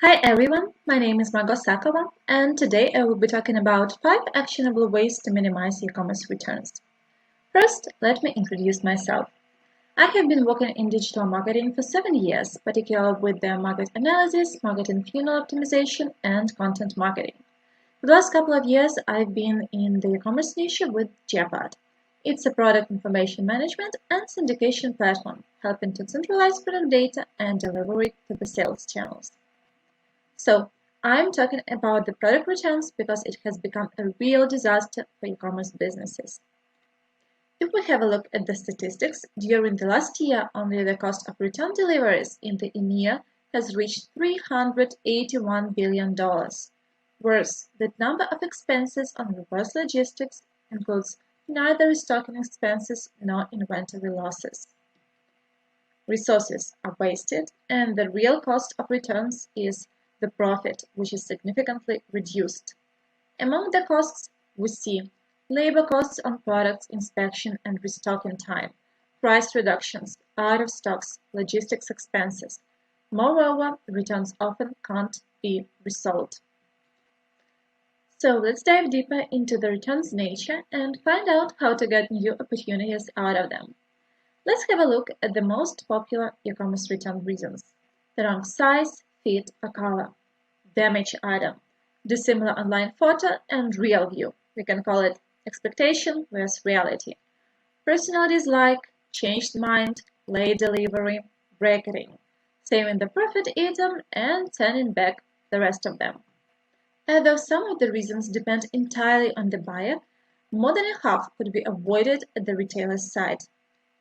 Hi everyone, my name is Margo Sakova, and today I will be talking about 5 actionable ways to minimize e-commerce returns. First, let me introduce myself. I have been working in digital marketing for 7 years, particularly with the market analysis, marketing funnel optimization, and content marketing. For the last couple of years, I've been in the e-commerce niche with Gepard. It's a product information management and syndication platform, helping to centralize product data and deliver it to the sales channels. So, I'm talking about the product returns because it has become a real disaster for e-commerce businesses. If we have a look at the statistics, during the last year, only the cost of return deliveries in the EMEA has reached $381 billion. Worse, the number of expenses on reverse logistics includes neither restocking expenses nor inventory losses. Resources are wasted, and the real cost of returns is the profit, which is significantly reduced. Among the costs, we see labor costs on products inspection and restocking time, price reductions, out of stocks, logistics expenses. Moreover, returns often can't be resold. So let's dive deeper into the returns nature and find out how to get new opportunities out of them. Let's have a look at the most popular e-commerce return reasons: the wrong size, fit, or color, damaged item, dissimilar online photo, and real view. We can call it expectation versus reality. Personal dislike, changed mind, late delivery, bracketing, saving the perfect item and sending back the rest of them. Although some of the reasons depend entirely on the buyer, more than a half could be avoided at the retailer's side.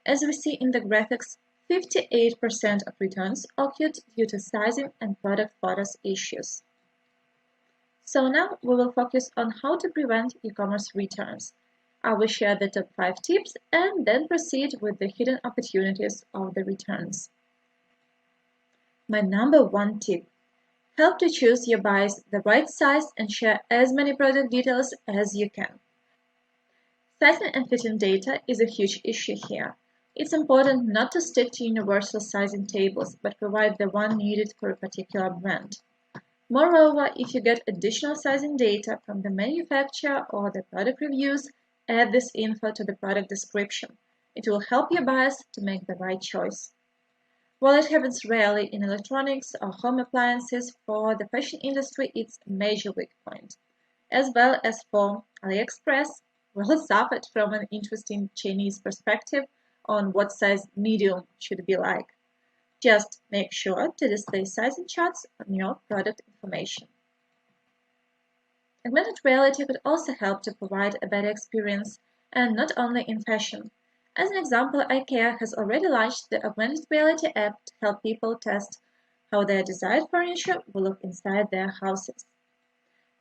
As we see in the graphics, 58% of returns occurred due to sizing and product photos issues. So now we will focus on how to prevent e-commerce returns. I will share the top 5 tips and then proceed with the hidden opportunities of the returns. My number 1 tip: help to choose your buyers the right size and share as many product details as you can. Sizing and fitting data is a huge issue here. It's important not to stick to universal sizing tables, but provide the one needed for a particular brand. Moreover, if you get additional sizing data from the manufacturer or the product reviews, add this info to the product description. It will help your buyers to make the right choice. While it happens rarely in electronics or home appliances, for the fashion industry it's a major weak point. As well as for AliExpress, well suffered from an interesting Chinese perspective on what size medium should be like. Just make sure to display sizing charts on your product information. Augmented reality could also help to provide a better experience, and not only in fashion. As an example, IKEA has already launched the augmented reality app to help people test how their desired furniture will look inside their houses.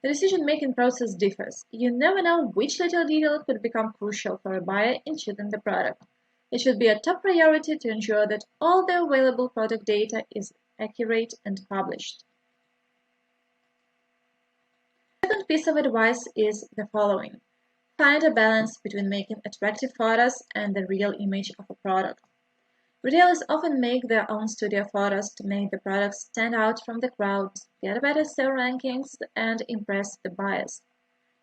The decision-making process differs. You never know which little detail could become crucial for a buyer in choosing the product. It should be a top priority to ensure that all the available product data is accurate and published. The second piece of advice is the following: find a balance between making attractive photos and the real image of a product. Retailers often make their own studio photos to make the products stand out from the crowd, get better SEO rankings, and impress the buyers.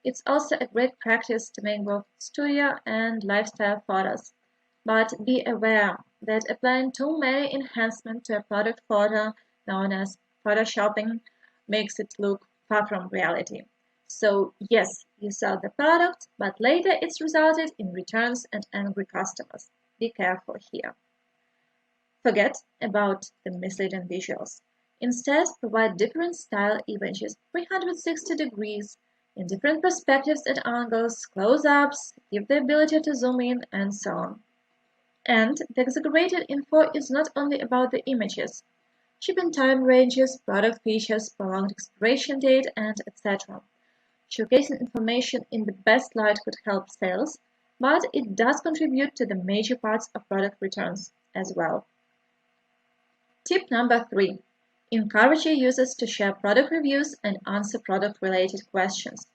It's also a great practice to make both studio and lifestyle photos. But be aware that applying too many enhancements to a product photo, known as photoshopping, makes it look far from reality. So yes, you sell the product, but later it's resulted in returns and angry customers. Be careful here. Forget about the misleading visuals. Instead, provide different style images, 360 degrees, in different perspectives and angles, close-ups, give the ability to zoom in, and so on. And the exaggerated info is not only about the images. Shipping time ranges, product features, prolonged expiration date, and etc. Showcasing information in the best light could help sales, but it does contribute to the major parts of product returns as well. Tip number 3. Encourage your users to share product reviews and answer product-related questions.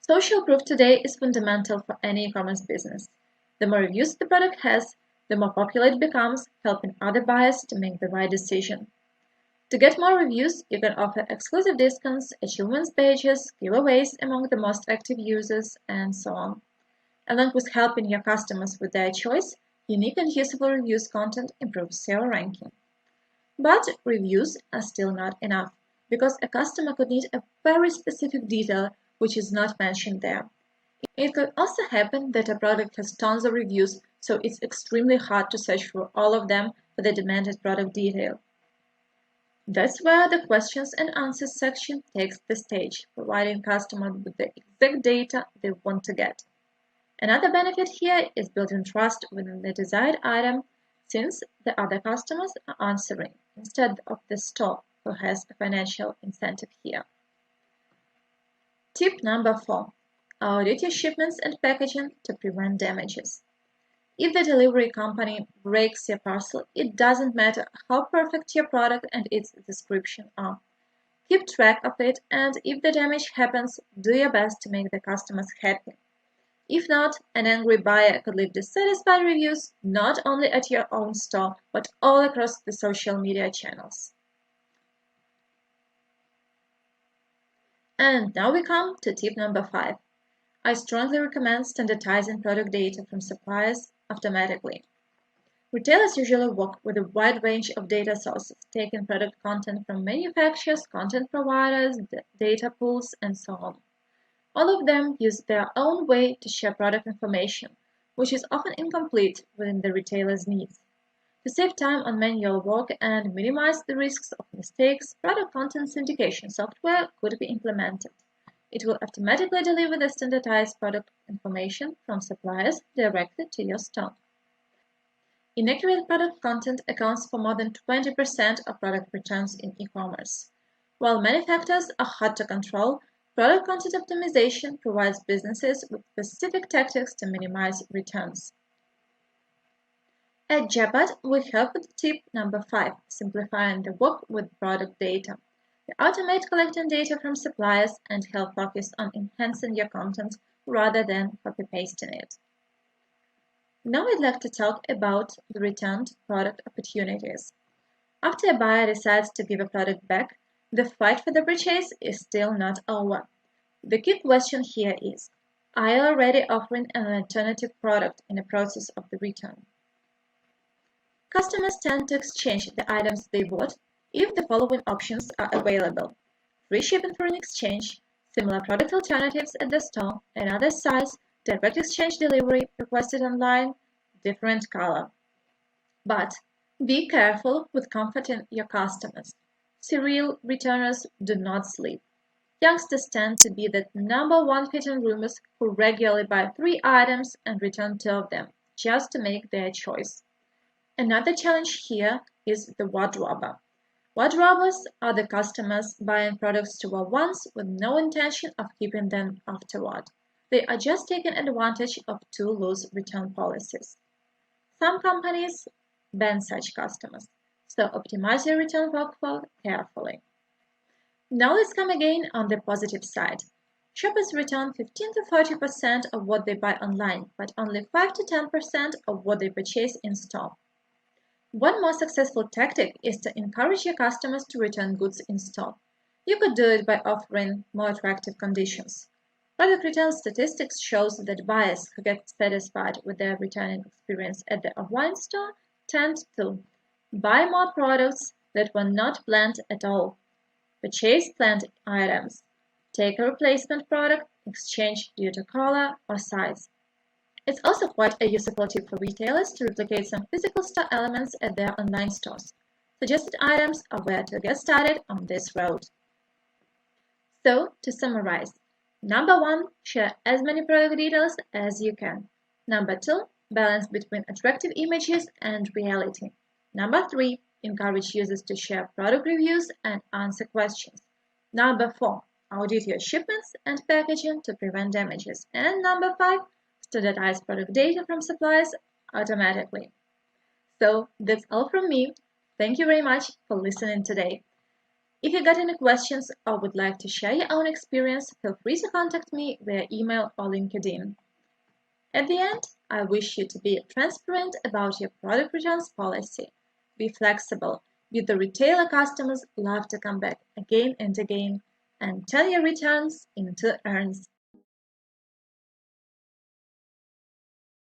Social proof today is fundamental for any e-commerce business. The more reviews the product has, the more popular it becomes, helping other buyers to make the right decision. To get more reviews, you can offer exclusive discounts, achievements badges, giveaways among the most active users, and so on. Along with helping your customers with their choice, unique and useful reviews content improves your ranking. But reviews are still not enough, because a customer could need a very specific detail which is not mentioned there. It could also happen that a product has tons of reviews, so it's extremely hard to search for all of them for the demanded product detail. That's where the questions and answers section takes the stage, providing customers with the exact data they want to get. Another benefit here is building trust within the desired item, since the other customers are answering instead of the store, who has a financial incentive here. Tip number 4. Audit your shipments and packaging to prevent damages. If the delivery company breaks your parcel, it doesn't matter how perfect your product and its description are. Keep track of it, and if the damage happens, do your best to make the customers happy. If not, an angry buyer could leave dissatisfied reviews not only at your own store, but all across the social media channels. And now we come to tip number 5. I strongly recommend standardizing product data from suppliers automatically. Retailers usually work with a wide range of data sources, taking product content from manufacturers, content providers, data pools, and so on. All of them use their own way to share product information, which is often incomplete within the retailer's needs. To save time on manual work and minimize the risks of mistakes, product content syndication software could be implemented. It will automatically deliver the standardized product information from suppliers directly to your store. Inaccurate product content accounts for more than 20% of product returns in e-commerce. While many factors are hard to control, product content optimization provides businesses with specific tactics to minimize returns. At Gepard, we help with tip number 5, simplifying the work with product data. We automate collecting data from suppliers and help focus on enhancing your content rather than copy-pasting it. Now I'd like to talk about the returned product opportunities. After a buyer decides to give a product back, the fight for the purchase is still not over. The key question here is, are you already offering an alternative product in the process of the return? Customers tend to exchange the items they bought if the following options are available: free shipping for an exchange, similar product alternatives at the store, another size, direct exchange delivery requested online, different color. But be careful with comforting your customers. Serial returners do not sleep. Youngsters tend to be the number one fit in rumors who regularly buy 3 items and return 2 of them just to make their choice. Another challenge here is the wardrober. Wardrobers are the customers buying products to wear once with no intention of keeping them afterward. They are just taking advantage of too loose return policies. Some companies ban such customers, so optimize your return workflow carefully. Now let's come again on the positive side. Shoppers return 15 to 30% of what they buy online, but only 5 to 10% of what they purchase in store. One more successful tactic is to encourage your customers to return goods in store. You could do it by offering more attractive conditions. Product return statistics shows that buyers who get satisfied with their returning experience at the offline store tend to buy more products that were not planned at all, purchase planned items, take a replacement product, exchange due to color or size. It's also quite a useful tip for retailers to replicate some physical store elements at their online stores. Suggested items are where to get started on this road. So, to summarize, number 1, share as many product details as you can. Number 2, balance between attractive images and reality. Number 3, encourage users to share product reviews and answer questions. Number 4, audit your shipments and packaging to prevent damages. And number 5, standardize product data from suppliers automatically. So that's all from me. Thank you very much for listening today. If you got any questions or would like to share your own experience, feel free to contact me via email or LinkedIn. At the end, I wish you to be transparent about your product returns policy. Be flexible. With the retailer, customers love to come back again and again and turn your returns into earns.